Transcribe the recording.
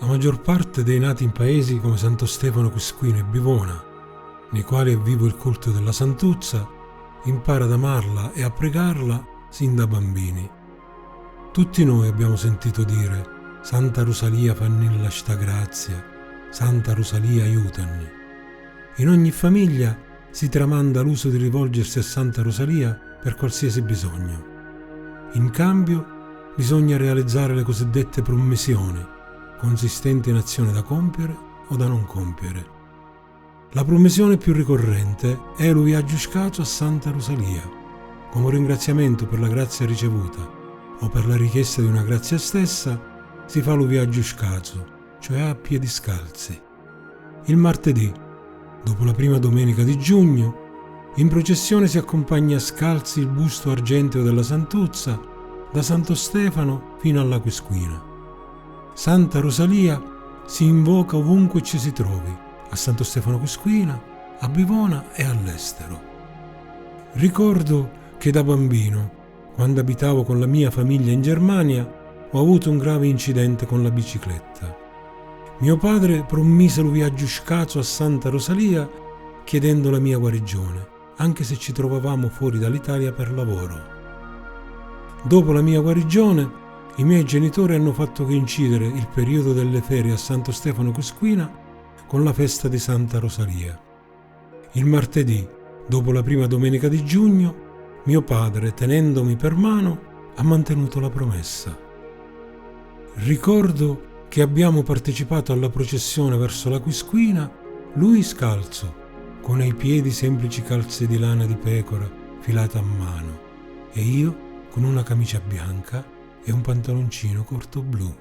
La maggior parte dei nati in paesi come Santo Stefano Quisquina e Bivona, nei quali è vivo il culto della Santuzza, impara ad amarla e a pregarla sin da bambini. Tutti noi abbiamo sentito dire «Santa Rosalia fannilla sta grazia, Santa Rosalia aiutami». In ogni famiglia si tramanda l'uso di rivolgersi a Santa Rosalia per qualsiasi bisogno. In cambio bisogna realizzare le cosiddette promissioni, consistenti in azioni da compiere o da non compiere. La promissione più ricorrente è lo viaggio scato a Santa Rosalia, come ringraziamento per la grazia ricevuta o per la richiesta di una grazia stessa si fa lo viaggio scato, cioè a piedi scalzi. Il martedì, dopo la prima domenica di giugno, in processione si accompagna scalzi il busto argenteo della Santuzza da Santo Stefano fino alla Quisquina. Santa Rosalia si invoca ovunque ci si trovi, a Santo Stefano Quisquina, a Bivona e all'estero. Ricordo che da bambino, quando abitavo con la mia famiglia in Germania, ho avuto un grave incidente con la bicicletta. Mio padre promise lo viaggio scazo a Santa Rosalia chiedendo la mia guarigione, anche se ci trovavamo fuori dall'Italia per lavoro. Dopo la mia guarigione, i miei genitori hanno fatto coincidere il periodo delle ferie a Santo Stefano Quisquina con la festa di Santa Rosalia. Il martedì, dopo la prima domenica di giugno, mio padre, tenendomi per mano, ha mantenuto la promessa. Ricordo che abbiamo partecipato alla processione verso la Quisquina, lui scalzo, con ai piedi semplici calze di lana di pecora filata a mano, e io con una camicia bianca e un pantaloncino corto blu.